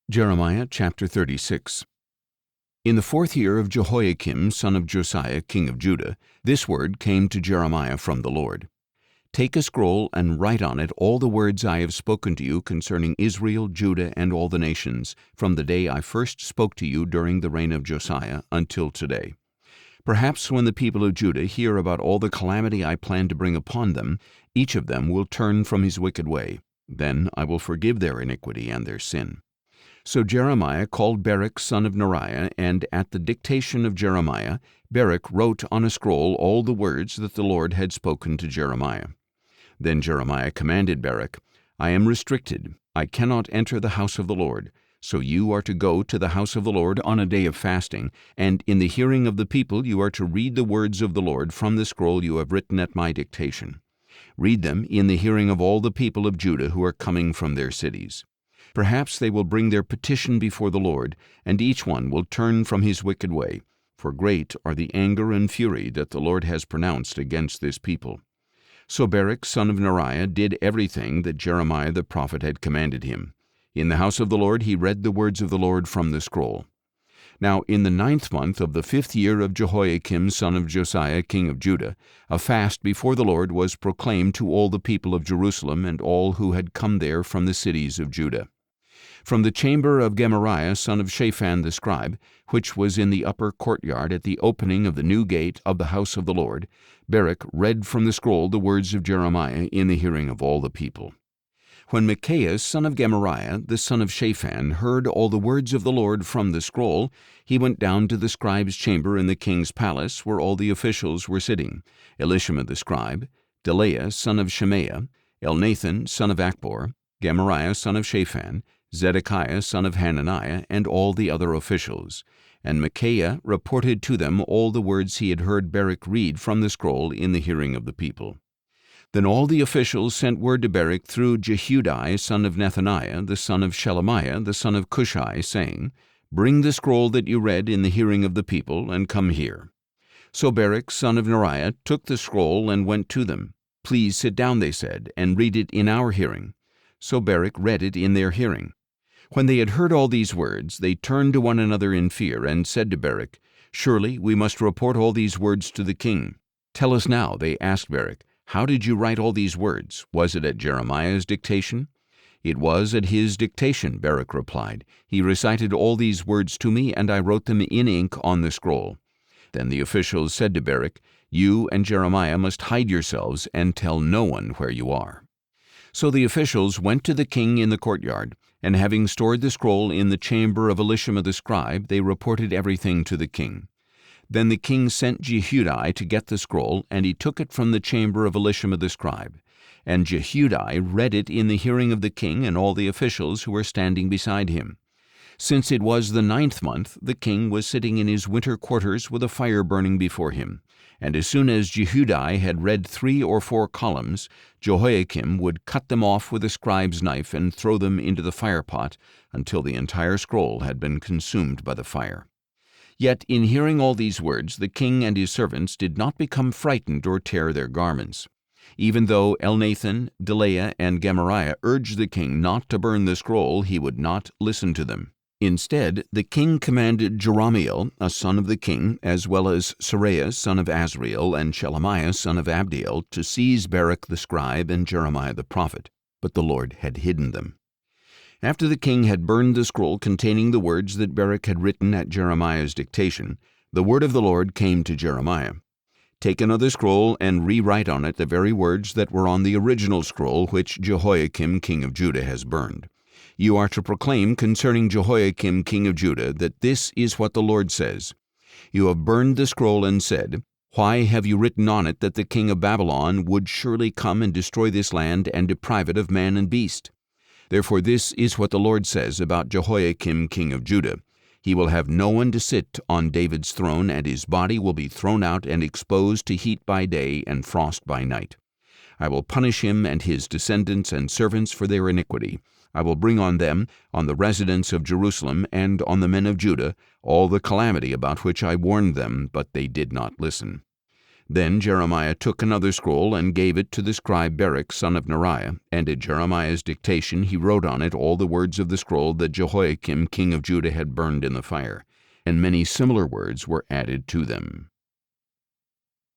Jeremiah chapter 36. In the 4th year of Jehoiakim son of Josiah king of Judah, this word came to Jeremiah from the Lord. Take a scroll and write on it all the words I have spoken to you concerning Israel, Judah, and all the nations, from the day I first spoke to you during the reign of Josiah until today. Perhaps when the people of Judah hear about all the calamity I plan to bring upon them, each of them will turn from his wicked way. Then I will forgive their iniquity and their sin. So Jeremiah called Baruch son of Neriah, and at the dictation of Jeremiah, Baruch wrote on a scroll all the words that the Lord had spoken to Jeremiah. Then Jeremiah commanded Baruch, I am restricted, I cannot enter the house of the Lord, so you are to go to the house of the Lord on a day of fasting, and in the hearing of the people you are to read the words of the Lord from the scroll you have written at my dictation. Read them in the hearing of all the people of Judah who are coming from their cities. Perhaps they will bring their petition before the Lord, and each one will turn from his wicked way, for great are the anger and fury that the Lord has pronounced against this people. So Baruch son of Neriah did everything that Jeremiah the prophet had commanded him. In the house of the Lord he read the words of the Lord from the scroll. Now in the 9th month of the 5th year of Jehoiakim son of Josiah king of Judah, a fast before the Lord was proclaimed to all the people of Jerusalem and all who had come there from the cities of Judah. From the chamber of Gemariah son of Shaphan the scribe, which was in the upper courtyard at the opening of the new gate of the house of the Lord, Baruch read from the scroll the words of Jeremiah in the hearing of all the people. When Micaiah son of Gemariah the son of Shaphan heard all the words of the Lord from the scroll, he went down to the scribe's chamber in the king's palace, where all the officials were sitting, Elishama the scribe, Delaiah son of Shemaiah, Elnathan son of Achbor, Gemariah son of Shaphan, Zedekiah son of Hananiah, and all the other officials. And Micaiah reported to them all the words he had heard Baruch read from the scroll in the hearing of the people. Then all the officials sent word to Baruch through Jehudi son of Nethaniah, the son of Shelemiah, the son of Cushai, saying, Bring the scroll that you read in the hearing of the people, and come here. So Baruch son of Neriah took the scroll and went to them. Please sit down, they said, and read it in our hearing. So Baruch read it in their hearing. When they had heard all these words, they turned to one another in fear, and said to Baruch, Surely we must report all these words to the king. Tell us now, they asked Baruch, how did you write all these words? Was it at Jeremiah's dictation? It was at his dictation, Baruch replied. He recited all these words to me, and I wrote them in ink on the scroll. Then the officials said to Baruch, You and Jeremiah must hide yourselves and tell no one where you are. So the officials went to the king in the courtyard, and having stored the scroll in the chamber of Elishama the scribe, they reported everything to the king. Then the king sent Jehudi to get the scroll, and he took it from the chamber of Elishama the scribe. And Jehudi read it in the hearing of the king and all the officials who were standing beside him. Since it was the 9th month, the king was sitting in his winter quarters with a fire burning before him. And as soon as Jehudi had read 3 or 4 columns, Jehoiakim would cut them off with a scribe's knife and throw them into the firepot until the entire scroll had been consumed by the fire. Yet in hearing all these words, the king and his servants did not become frightened or tear their garments. Even though Elnathan, Delaiah, and Gemariah urged the king not to burn the scroll, he would not listen to them. Instead, the king commanded Jerahmeel, a son of the king, as well as Seraiah son of Azriel and Shelemiah son of Abdiel, to seize Baruch the scribe and Jeremiah the prophet, but the Lord had hidden them. After the king had burned the scroll containing the words that Baruch had written at Jeremiah's dictation, the word of the Lord came to Jeremiah. Take another scroll and rewrite on it the very words that were on the original scroll which Jehoiakim king of Judah has burned. You are to proclaim concerning Jehoiakim king of Judah that this is what the Lord says. You have burned the scroll and said, Why have you written on it that the king of Babylon would surely come and destroy this land and deprive it of man and beast? Therefore this is what the Lord says about Jehoiakim king of Judah. He will have no one to sit on David's throne, and his body will be thrown out and exposed to heat by day and frost by night. I will punish him and his descendants and servants for their iniquity. I will bring on them, on the residents of Jerusalem, and on the men of Judah, all the calamity about which I warned them, but they did not listen. Then Jeremiah took another scroll and gave it to the scribe Baruch son of Neriah, and at Jeremiah's dictation he wrote on it all the words of the scroll that Jehoiakim king of Judah had burned in the fire, and many similar words were added to them.